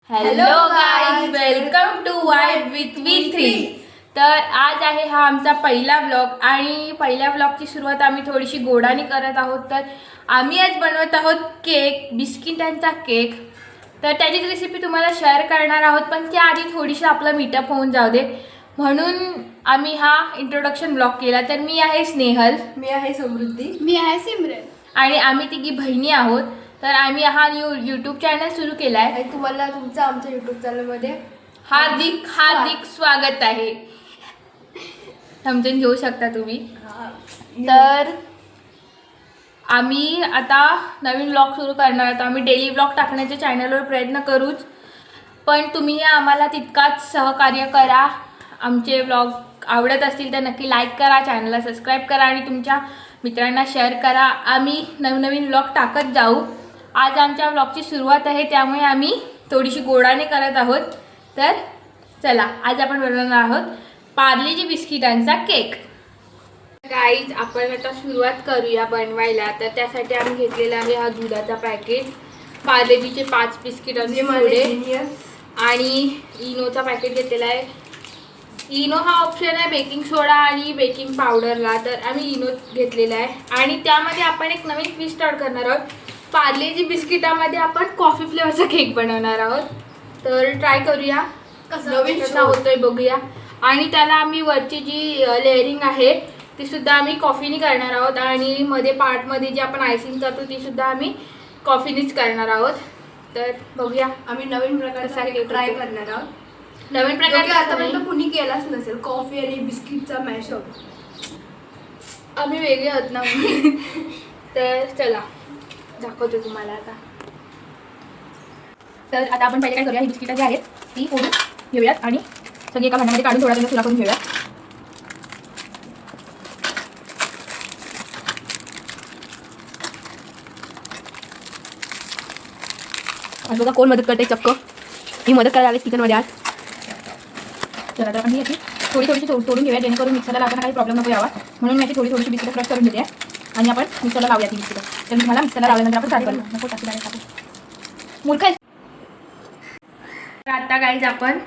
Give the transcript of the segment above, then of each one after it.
Hello guys, welcome to vibe with V3. तर आज आहे हा आमचा पहिला ब्लॉग आणि पहिल्या ब्लॉगची सुरुवात आम्ही थोडीशी गोडाने करत आहोत. तर आम्ही आज बनवत आहोत केक, बिस्किटांचा केक. तर त्याचीच रेसिपी तुम्हाला शेअर करणार आहोत, पण त्याआधी थोडीशी आपलं मीटअप होऊन जाऊ दे म्हणून आम्ही हा इंट्रोडक्शन ब्लॉग केला. तर मी आहे स्नेहल, मी आहे समृद्धी, मी आहे सिमरन आणि आम्ही तिघी बहिणी आहोत. तर आम्ही हा यूट्यूब चॅनल सुरू केला आहे. आणि तुम्हाला तुमचं आमच्या यूट्यूब चॅनलमध्ये हार्दिक हार्दिक स्वागत आहे. समजून घेऊ शकता तुम्ही. तर आम्ही आता नवीन ब्लॉग सुरू करणार आहोत. आम्ही डेली ब्लॉग टाकण्याच्या चॅनलवर प्रयत्न करूच, पण तुम्ही आम्हाला तितकाच सहकार्य करा. आमचे ब्लॉग आवडत असतील तर नक्की लाईक करा, चॅनलला सबस्क्राईब करा आणि तुमच्या मित्रांना शेअर करा. आम्ही नवनवीन ब्लॉग टाकत जाऊ. आज आमच्या ब्लॉगची सुरुवात आहे, त्यामुळे आम्ही थोडीशी गोडाने करत आहोत. तर चला, आज आपण बनवणार आहोत पार्लेजी बिस्किटांचा केक. गाईज, आपण आता सुरुवात करूया बनवायला. तर त्यासाठी आम्ही घेतलेला आहे हा दुधाचा पॅकेट, पार्लेजीचे 5 बिस्किटांचे पुडे आणि इनोचा पॅकेट घेतलेला आहे. इनो हा ऑप्शन आहे बेकिंग सोडा आणि बेकिंग पावडरला, तर आम्ही इनो घेतलेला आहे. आणि त्यामध्ये आपण एक नवीन ट्विस्ट स्टार्ट करणार आहोत. पार्लेजी बिस्किटामध्ये आपण कॉफी फ्लेवरचा केक बनवणार आहोत. तर ट्राय करूया कसा होतोय, बघूया. आणि त्याला आम्ही वरची जी लेअरिंग आहे ती सुद्धा आम्ही कॉफीने करणार आहोत, आणि मध्ये पार्टमध्ये जी आपण आयसिंग करतो ती सुद्धा आम्ही कॉफीनेच करणार आहोत. तर बघूया, आम्ही नवीन प्रकारचा केक ट्राय करणार आहोत. नवीन प्रकारचा आतापर्यंत कुणी केलाच नसेल, कॉफी आणि बिस्किटचा मॅशअप. आम्ही वेगळे आहोत ना. तर चला दाखवतो तुम्हाला आता. तर आता आपण पहिले काय करूया, ही बिस्किटं जी आहेत ती फोडून घेऊयात आणि सगळी एका भांड्यामध्ये काढून थोडा चुरा करून घेऊयात. आज बघा कोण मदत करते, चक्क मी मदत करायला आले किचनमध्ये आज. चला, तर आम्ही याची थोडीशी तोडून घेऊया, जेणेकरून मिक्सरला लावताना काही प्रॉब्लेम नको यावा. म्हणून मी याची थोडीशी बिस्किटं क्रश करून घेते आणि आपण मिक्सरला लावूया ती बिस्किटं. तर मी तुम्हाला मिक्सरला लावल्यानंतर आपण स्टार्ट करू. नको टाकी टाकू मूर्ख आहे. तर आता गाईज आपण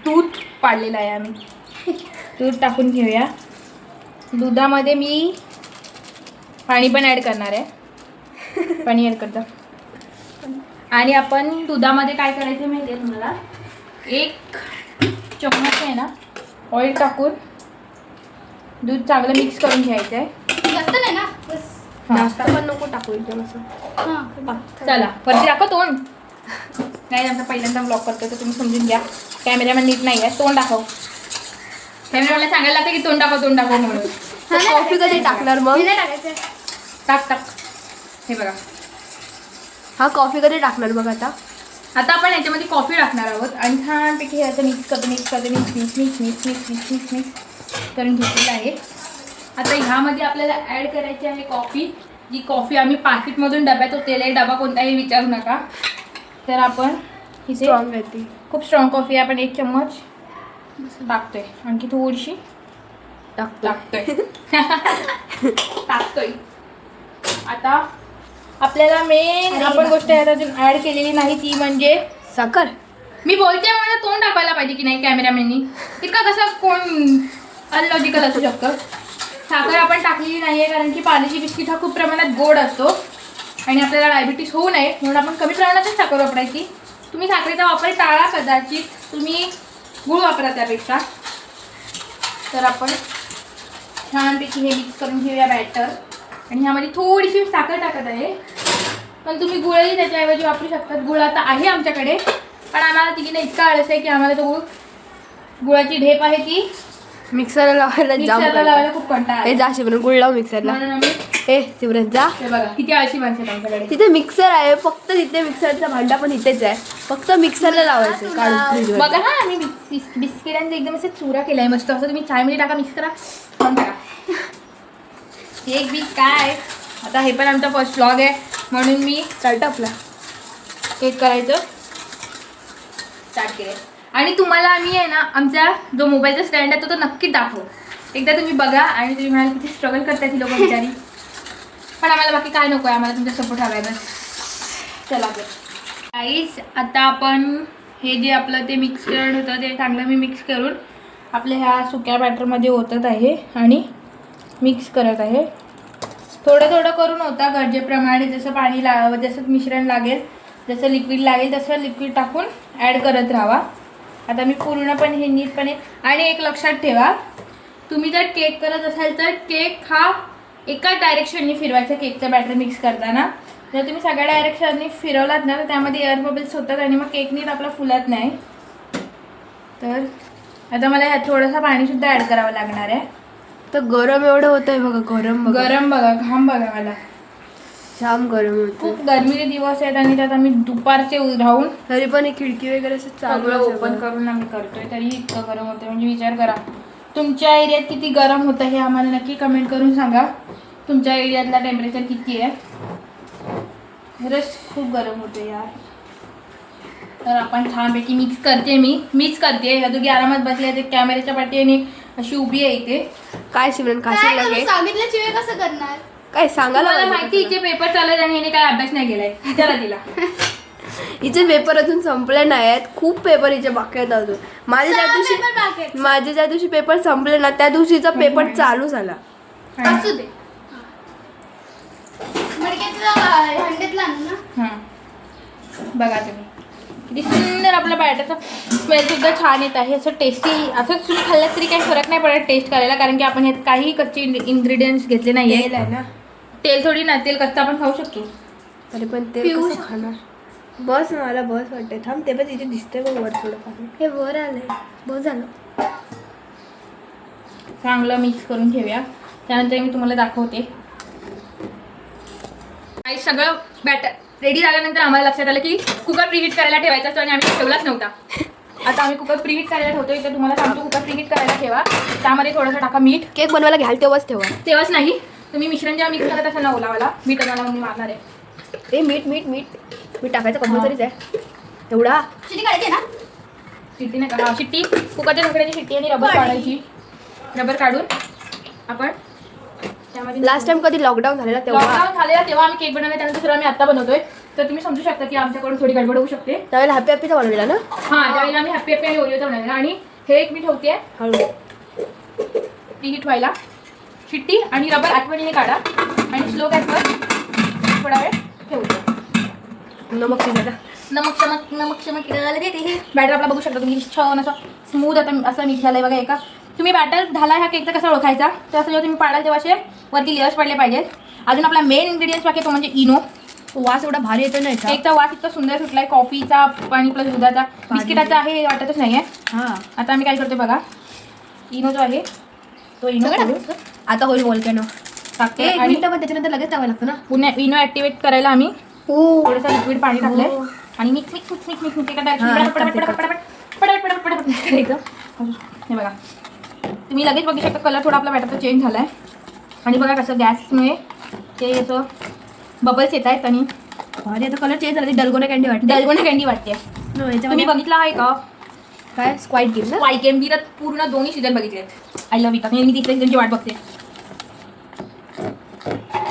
दूध पाडलेलं आहे, आम्ही दूध टाकून घेऊया. दुधामध्ये मी पाणी पण ॲड करणार आहे, पाणी ॲड करता. आणि आपण दुधामध्ये काय करायचं माहिती आहे तुम्हाला, 1 चम्मच आहे ना ऑइल टाकून दूध चांगलं मिक्स करून घ्यायचं आहे. जास्त नाही ना, बस. जास्त पण नको टाकू एकदम असं. हां, चला वरती दाखव तोंड. नाही, आमचा पहिल्यांदा ब्लॉग करतो तर तुम्ही समजून घ्या. कॅमेरामॅन नीट नाही आहे, तोंड दाखव. कॅमेरामॅनला सांगायला लागतं की तोंड दाखव म्हणून. कॉफी कधी टाकणार मग? नाही टाकायचं. टाक हे बघा. हा कॉफी कधी टाकणार बघ आता. आता आपण याच्यामध्ये कॉफी टाकणार आहोत आणि छानपैकी हे असं मिक्स करून घेतलेलं आहे. आता ह्यामध्ये आपल्याला ॲड करायची आहे कॉफी. जी कॉफी आम्ही पाकिटमधून डब्यात होतेला आहे, डबा कोणताही विचारू नका. तर आपण इथे स्ट्रॉंग येते, खूप स्ट्रॉंग कॉफी आहे, आपण 1 चम्मच टाकतोय. आणखी थोडीशी टाकतोय. आता आपल्याला मेन आपण गोष्ट यात अजून ॲड केलेली नाही, ती म्हणजे साखर. मी बोलते मला तोंड दाखवायला पाहिजे की नाही कॅमेरामॅननी. इतका कसं कोण अनलॉजिकल असू शकतं. साखर आपण टाकलेली नाही आहे, कारण की पार्लेजी बिस्किट हा खूप प्रमाणात गोड असतो आणि आपल्याला डायबिटीस होऊ नये म्हणून आपण कमी प्रमाणातच साखर वापरायची. तुम्ही साखरेचा वापर टाळा, कदाचित तुम्ही गूळ वापरा त्यापेक्षा. तर आपण छानपैकी हे मिक्स करून घेऊया बॅटर. आणि ह्यामध्ये थोडीशी साखर टाकत आहे, पण तुम्ही गुळही त्याच्याऐवजी वापरू शकतात. गुळ आता आहे आमच्याकडे, पण आम्हाला तिघीने इतका आळस आहे की आम्हाला तो गुळाची ढेप आहे ती मिक्सरला लावायला खूप कंटाळा हे जा शिवरण गुळ लाव मिक्सरला. म्हणून आम्ही हे शिवरण जा. हे बघा किती आळशी माणसं आहेत आमच्याकडे. तिथे मिक्सर आहे, फक्त तिथे मिक्सरचा भांडा पण इथेच आहे, फक्त मिक्सरला लावायचं काढून फ्रीजवर. बघा हा, आम्ही बिस्किटांचा एकदम असं चुरा केलाय मस्त. असं तुम्ही चायमध्ये टाका, मिक्स करा, खाऊन टाका. एक बी काय. आता हे पण आमचा फर्स्ट व्लॉग आहे म्हणून मी स्टार्टअपला केक करायचं स्टार्ट केलं. आणि तुम्हाला आम्ही आहे ना आमचा जो मोबाईलचा स्टँड आहे तो नक्की दाखव. एकदा तुम्ही बघा आणि तुम्ही म्हणाल किती स्ट्रगल करताय ती लोक बिचारी. पण आम्हाला बाकी काय नको आहे, आम्हाला तुमचा सपोर्ट हवा आहे बस. चला तर गाईस आता आपण हे जे आपलं ते मिक्सचर होतं ते चांगलं मी मिक्स करून आपल्या ह्या सुक्या बॅटरमध्ये ओतत आहे आणि मिक्स करत आहे. थोडं थोडं करून होता गरजेप्रमाणे, जसं पाणी जसं मिश्रण लागेल, जसं लिक्विड लागेल तसं लिक्विड टाकून ॲड करत राहावा. आता मी पूर्णपणे हे नीटपणे. आणि एक लक्षात ठेवा, तुम्ही जर केक करत असाल तर केक हा एकाच डायरेक्शननी फिरवायचा. केकचं बॅटर मिक्स करताना जर तुम्ही सगळ्या डायरेक्शननी फिरवलात ना तर त्यामध्ये एअर बबल्स होतात आणि मग केक नीट आपला फुलत नाही. तर आता मला ह्यात थोडंसं पाणीसुद्धा ॲड करावं लागणार आहे. तर गरम एवढं होत आहे बघा. गरम बघा, घाम बघा, मला जाम गरम होत. खूप गरमीचे दिवस आहेत आणि त्यात आम्ही दुपारचे राहून तरी पण एक खिडकी वगैरे असं चालू सगळं आहे ओपन करून आम्ही करतोय तरी इतकं गरम होतं. म्हणजे विचार करा तुमच्या एरियात किती गरम होतं हे आम्हाला नक्की कमेंट करून सांगा. तुमच्या एरियातला टेम्परेचर किती आहे. खरंच खूप गरम होतं यार. तर आपण छानपैकी मिक्स करते. दोघी आरामात बसले ते कॅमेऱ्याच्या पाठीने अशी उभी आहे इथे. काय सिमरन काय काय करू, लागे सांगितल्याशिवाय कसं करणार? काय सांगायला मला पाहिजे माहिती हिचे पेपर चालू आहेत आणि हिने काय अभ्यास नाही केलाय. विचारा तिला. हिचे पेपर अजून संपले नाही आहेत. खूप पेपर हिचे बाकी आहेत अजून. माझे ज्या 4 दिवशी पेपर बाकी आहेत. माझे ज्या दिवशी पेपर संपले ना त्या दिवशीचा पेपर चालू झाला. असू दे. मडक्यातला हंड्यातला आणू ना. हां बघा तुम्ही किती सुंदर आपला बॅटरचा स्मेल सुद्धा छान येत आहे. असं टेस्टी असं तुम्ही खाल्लं तरी काही फरक नाही पडत टेस्ट करायला, कारण की आपण ह्यात काही कच्चे इन्ग्रेडियंट्स घेतले नाही तेल आहे ना. तेल थोडी ना, तेल कच्चा आपण खाऊ शकतो. तरी पण ते पिऊ कसं खाणार. बस मला बस वाटते. थांब ते पण तिथे दिसतंय बघ वर थोडं पाणी. हे वर आलंय. बहुत झालं. चांगलं मिक्स करून घेऊया. त्यानंतर मी तुम्हाला दाखवते. काही सगळं बॅटर रेडी झाल्यानंतर आम्हाला लक्षात आलं की कुकर प्रीहीट करायला ठेवायचा असतो आणि आम्ही ठेवलाच नव्हता. आता आम्ही कुकर प्रीहीट करायला ठेवतोय. तर तुम्हाला सांगतो कुकर प्रीहीट करायला ठेवा. त्यामध्ये थोडंसं टाका मीठ. केक बनवायला घ्याल तेव्हाच ठेवा. तेव्हाच नाही, तुम्ही मिश्रण जेव्हा मिक्स करत असाल ना ओलावाला मीठ तुम्हाला मी मारणार आहे. ए मीठ मीठ मीठ मीठ टाकायचं कंपल्सरीच आहे. एवढा शिटी काढायची ना. शिट्टी नाही का, शिट्टी कुकरच्या ढोकळ्याची शिट्टी आणि रबर काढायची. रबर काढून आपण त्यामध्ये लास्ट टाइम कधी लॉकडाऊन झालेला तेव्हा लॉकडाऊन झालेला तेव्हा आम्ही केक बनवला. त्यानंतर दुसरा आम्ही आता बनवतोय. तर तुम्ही समजू शकता की आमच्याकडून थोडी गडबड होऊ शकते. त्यावेळेला हॅपी हॅपीचा बनवलेला ना. हां त्यावेळेला आम्ही हॅपी हॅपी आणि ओरिओचा बनवलेला. आणि हे एक मी ठेवते हळू प्रीहीट व्हायला. शिट्टी आणि रबर आठवणीने काढा आणि स्लो गॅसवर थोडा वेळ ठेवतो. नमक शिजायला. नमक चमक देते. हे बॅटर आपला बघू शकता तुम्ही छान असं स्मूथ आता असं मिक्स झालं आहे बघा. एका तुम्ही बॅटर झाला ह्या केकचा कसा ओळखायचा तर असं जेव्हा तुम्ही पाडाल तेव्हा असे वरती लेयर्स पडले पाहिजेत. अजून आपला मेन इन्ग्रेडियंट्स बाकी तो म्हणजे इनो. वास एवढा भारी येतो ना याचा. केकचा वास इतका सुंदर सुटलाय. कॉफीचा आणि प्लस दुधाचा. बिस्किटाचा आहे हे वाटतच नाही आहे. हां आता आम्ही काय करतो बघा, इनो जो आहे तो इनो आता होईल वोल्कॅनो टाकते एक आणि मिनिटं पण त्याच्यानंतर लगेच टाकायला लागतं ना. पुन्हा इनो ॲक्टिवेट करायला आम्ही हो थोडंसं लिक्विड पाणी टाकलंय हो. आणि mix mix mix mix mix mix एका हां, करायचं. हे बघा तुम्ही लगेच बघू शकता कलर थोडा आपला बॅटरचा चेंज झाला आहे. आणि बघा कसं गॅसमुळे ते असं बबल्स येत आहेत आणि भारी आता कलर चेंज झाला. डलगोना कॅन्डी वाटते. डलगोना कँडी वाटते. तुम्ही बघितलं आहे का काय स्क्वाईड गेम ना. Why game? मी तर पूर्ण दोन्ही सीझन बघितले आहेत. I love it. मी तिसऱ्या सीझनची वाट बघते.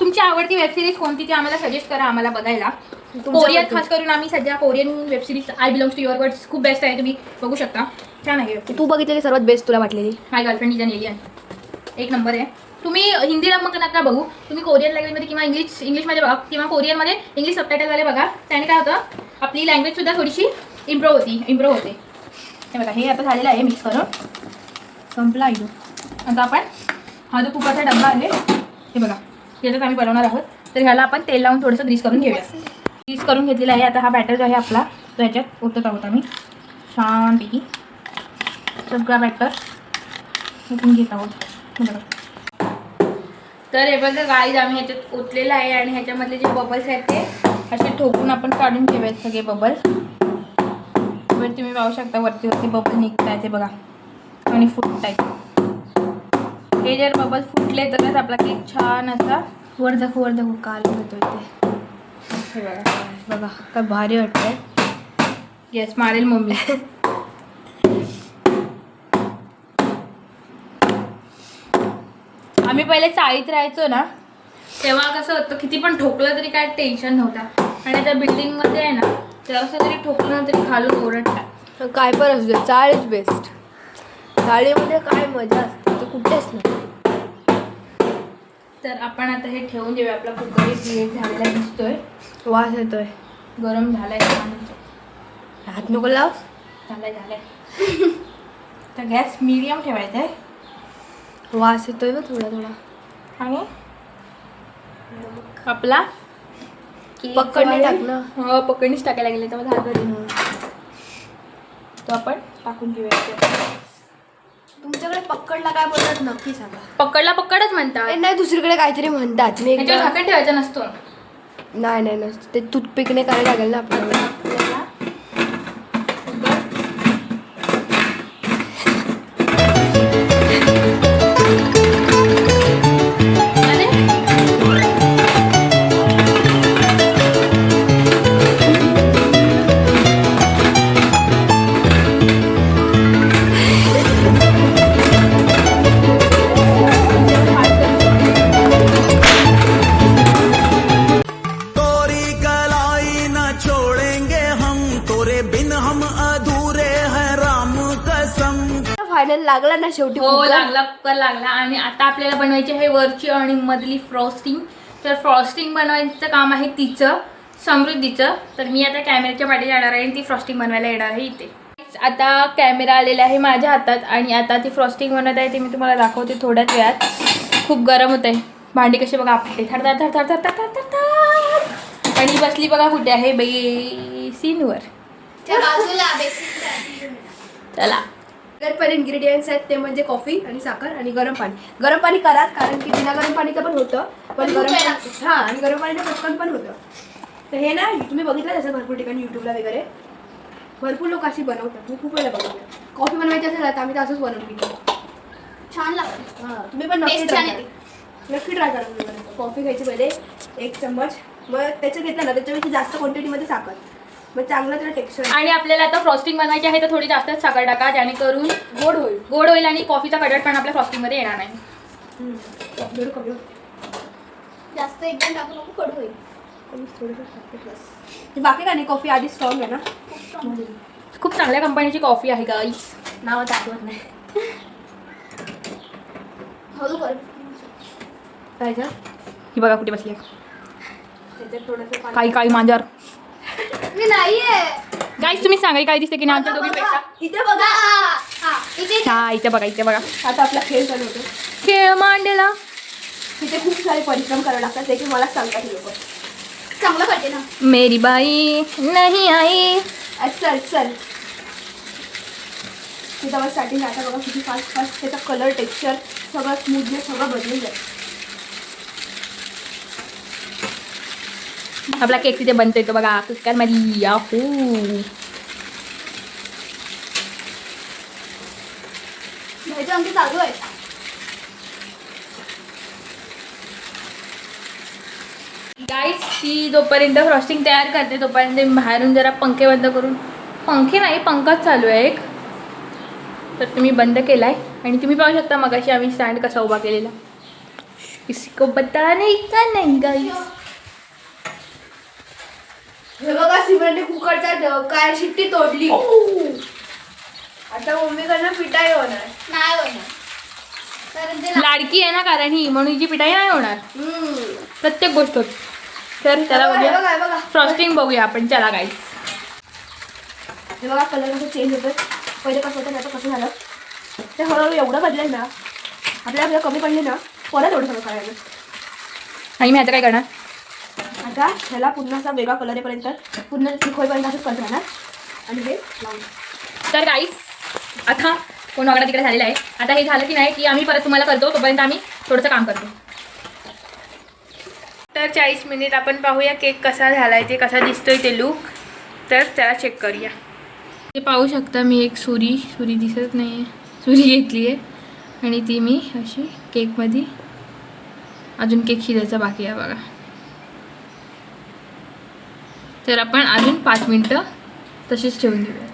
तुमची आवडती वेबसिरीज कोणती ती आम्हाला सजेस्ट करा आम्हाला बघायला. कोरियन खास करून आम्ही सध्या Korean web series I belongs to your words खूप बेस्ट आहे. तुम्ही बघू शकता. छान आहे. तू बघितलेली सर्वात बेस्ट तुला वाटलेली. माय गर्लफ्रेंड इज अन एलियन एक नंबर आहे. तुम्ही हिंदीला मग नका बघू, तुम्ही कोरियन लँग्वेजमध्ये किंवा इंग्लिशमध्ये बघा किंवा कोरियनमध्ये इंग्लिश सबटायटलवाले बघा. त्याने काय होतं आपली लँग्वेजसुद्धा थोडीशी इम्प्रूव्ह होते. हे बघा हे आता झालेलं आहे मिक्स करून संपला इनो. आता आपण हा जो कुकरचा डब्बा आहे हे बघा याच्यात आम्ही बनवणार आहोत. तर ह्याला आपण तेल लावून थोडंसं ग्रीस करून घेऊया. ग्रीस करून घेतलेला आहे. आता हा बॅटर जो आहे आपला तो ह्याच्यात ओतत आहोत आम्ही छानपैकी. सगळा बॅटर ओतून घेत आहोत. बघा तर हे बघा गाईज आम्ही ह्याच्यात ओतलेलं आहे आणि ह्याच्यामधले जे बबल्स आहेत ते असे ठोकून आपण काढून ठेवायचे सगळे बबल्स. वर तुम्ही पाहू शकता वरती बबल निघत आहे ते बघा आणि फुटत आहेत. हे जर बबल्स फुटले तरच आपला केक छान असा वर दाखवू काल होतोय ते. हे बघा बघा काय भारी वाटतंय. येस मारेल मम्मी. आम्ही पहिले चाळीत राहायचो ना तेव्हा कसं होतं किती पण ठोकलं तरी काय टेन्शन नव्हता. आणि त्या बिल्डिंगमध्ये आहे ना जरासं तरी ठोकलं तरी खालून ओरडतात. काय पण असू दे, चाळ इज बेस्ट. चाळीमध्ये काय मजा असते ते कुठेच नाही. तर आपण आता हे ठेवून देऊया. आपला कुकर झालेला दिसतोय, वास येतोय. गरम झालाय छान. हात नको लाव. झालाय तर गॅस मीडियम ठेवायचा आहे. वास येतोय ना थोडा थोडा. आणि आपला पकडणे टाक ना. हो, पकडणीच टाकायला गेले तेव्हा झालं घरी. तो आपण टाकून घेऊया. तुमच्याकडे पकडला काय बोलतात नक्की सांगा. पकडच म्हणतात. नाही दुसरीकडे काहीतरी म्हणतात. मी त्याच्यावर झाकण ठेवायचा नसतो. नाही नाही नसतं ते टूथपिकने करायला लागेल ना आपल्याला. फायनल लागला ना शेवटी. हो, लागला. कुकर लागला. आणि आता आपल्याला बनवायची आहे वरची आणि मधली फ्रॉस्टिंग. तर फ्रॉस्टिंग बनवायचं काम आहे तिचं, समृद्धीचं. तर मी आता कॅमेऱ्याच्या पाठी जाणार आहे आणि ती फ्रॉस्टिंग बनवायला येणार आहे इथे. आता कॅमेरा आलेला आहे माझ्या हातात आणि आता ती फ्रॉस्टिंग बनवत आहे ते मी तुम्हाला दाखवते थोड्याच वेळात. खूप गरम होत आहे. भांडी कशी बघा आपले थर थर थर थर थर थर थर थर. आणि बसली बघा कुठे आहे बेसिनवर. चला. पर इन्ग्रेडियंट्स आहेत ते म्हणजे कॉफी आणि साखर आणि गरम पाणी. गरम पाणी करा कारण की बिना गरम पाणीचं पण होतं, पण गरम हां आणि गरम पाणीचं पटकन पण होतं. तर हे ना तुम्ही बघितलं तसं भरपूर ठिकाणी यूट्यूबला वगैरे भरपूर लोक अशी बनवतात. मी खूप वेळा बघितलं. कॉफी बनवायची असेल तर आम्ही तर असंच बनवून छान लागतं. हां तुम्ही पण नक्की Taste ट्राय छान करा. येते. नक्की ट्राय करा तुम्ही बनवायचं. कॉफी घ्यायची पहिले 1 चम्मच. मग त्याचं घेतलं ना त्याच्यापेक्षा जास्त क्वांटिटीमध्ये साखर. मग चांगलं त्याला टेक्स्चर. आणि आपल्याला आता फ्रॉस्टिंग बनवायची आहे तर थोडी जास्त साखर टाका जेणेकरून गोड होईल आणि कॉफीचा कडकपण आपल्या फ्रॉस्टिंगमध्ये येणार नाही. कमी जास्त एकदम टाकू नको, कडू होईल. बाकी काय नाही. कॉफी आधी स्ट्रॉंग आहे ना. खूप चांगल्या कंपनीची कॉफी आहे गाईस. नाव आठवत नाही. हळू कर. काय का ही बघा कुठे बसली त्याच्यात थोडंसं पाणी. काही काही मांजर. मी नाहीये. गाईस तुम्ही सांगा काय दिसते की नाही आमच्या दोघींपेक्षा. इथे बघा. इथे हा इथे बघा. आता आपला खेळ चालू होतो. खेळ मांडला. तिथे खूप सारे परिश्रम करावे लागतात ते की मला सांगतात हे लोक. चांगलं करते ना. मेरी बाई नाही आई. चल तिथं मला स्टार्टिंग आता बघा किती फास्ट त्याचा कलर टेक्स्चर सगळं स्मूथनेस सगळं बदलून जाईल. आपला केक तिथे बनतोय तो बघा कुकर मध्ये. याहू. ह्याच्या आमची चालू आहे. गाईस ती जोपर्यंत फ्रॉस्टिंग तयार करते तोपर्यंत मी बाहेरून जरा पंखे बंद करून. पंखे नाही पंखाच चालू आहे एक. तर तुम्ही बंद केलाय आणि तुम्ही पाहू शकता मगाशी आम्ही स्टँड कसा उभा केलेला. किसी को पता नहीं का नाही गाईस. हे बघा सिमरनने कुकरचा काय शिट्टी तोडली. आता मम्मीकडनं पिठाई होणार. नाही होणार. कारण ते लाडकी आहे ना कारण ही म्हणून हिची पिठाई नाही होणार प्रत्येक गोष्ट होत. तर त्याला हे बघूया बघा फ्रॉस्टिंग बघूया आपण. चला गाईस. हे बघा कलर कसं चेंज होतं. पहिले कसं होतं आता कसं झालं ते हळूहळू एवढं बदलेल ना आपल्याला कमी पडले ना परत एवढं सगळं करायचं. आणि मी आता काय करणार आता ह्याला पुन्हा असा वेगळा कलर येईपर्यंत पूर्ण तिखोईपर्यंत असंच करत राहणार आणि हे लावून. तर गाईस आता कोण वगैरे तिकडे झालेला आहे. आता हे झालं की नाही की आम्ही परत तुम्हाला करतो तोपर्यंत आम्ही थोडंसं काम करतो. तर 40 मिनिट आपण पाहूया केक कसा झाला आहे ते कसा दिसतोय ते लुक. तर त्याला चेक करूया. ते पाहू शकता मी एक सुरी दिसत नाही आहे सुरी घेतली आहे आणि ती मी अशी केकमध्ये अजून केक शिजायचा बाकी आहे बघा. तर आपण अजून 5 मिनटं तशीच ठेवून देऊया.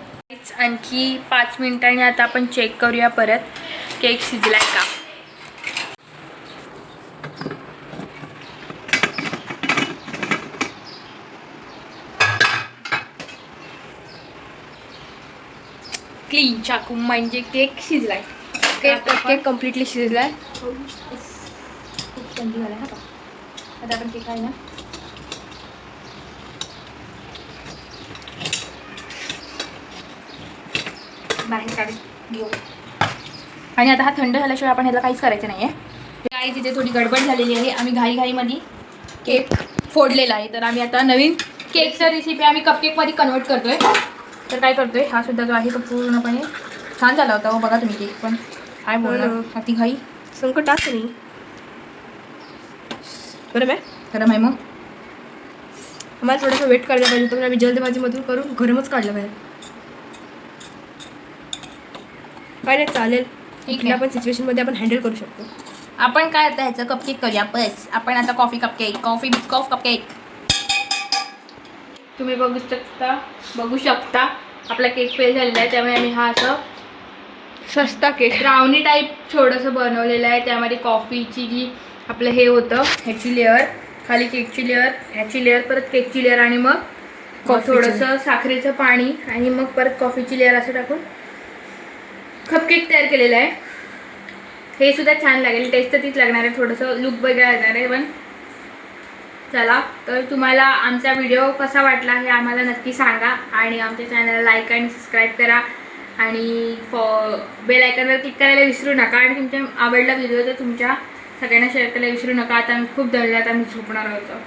आणखी 5 मिनिटांनी आता आपण चेक करूया परत केक शिजलाय का. क्लीन चाकू म्हणजे केक शिजलाय. केक कम्प्लिटली शिजलाय. खूप थंडी झालाय हा का. आता आपण केक आहे ना बाहेर काढून घेऊ. आणि आता हा थंड झाल्याशिवाय आपण ह्याला काहीच करायचं नाही आहे. काही तिथे थोडी गडबड झालेली आहे. आम्ही घाईमध्ये केक फोडलेला आहे. तर आम्ही आता नवीन केकचा रेसिपी आम्ही कपकेकमध्ये कन्वर्ट करतोय. तर काय करतोय हा सुद्धा जो आहे तो पूर्णपणे छान झाला होता. हो बघा तुम्ही केक पण काय बोलणार अति घाई संकट टाकत नाही बरं मॅम. खरं आहे. मग आम्हाला थोडंसं वेट करायला पाहिजे होतं पण आम्ही जल्दबाजीमधून करून गरमच काढलं बाहेर. काय नाही चालेल. ठीक कुठल्या आहे. पण सिच्युएशनमध्ये आपण हँडल करू शकतो. आपण काय आता ह्याचं कपकेक करूया. बस आपण आता कॉफी कपकेक तुम्ही बघू शकता आपला केक फेल झालेला आहे. त्यामुळे आम्ही हा असं सस्ता केक ब्राउनी टाईप थोडंसं बनवलेलं आहे. त्यामध्ये कॉफीची जी आपलं हे होतं ह्याची लेअर, खाली केकची लेअर, ह्याची लेअर, परत केकची लेअर आणि मग थोडंसं साखरेचं पाणी आणि मग परत कॉफीची लेअर असं टाकून कपकेक तयार केलेलं आहे. हे सुद्धा छान लागेल. टेस्ट तर तीच लागणार आहे. थोडंसं लुक वेगळा येणार आहे. पण चला तर तुम्हाला आमचा व्हिडिओ कसा वाटला हे आम्हाला नक्की सांगा. आणि आमच्या चॅनलला लाईक आणि सबस्क्राईब करा. आणि बेल आयकॉनवर क्लिक करायला विसरू नका. आणि तुमच्या आवडला व्हिडिओ तर तुमच्या सगळ्यांना शेअर करायला विसरू नका. आता आम्ही खूप दमल्यात. आम्ही झोपणार होतो.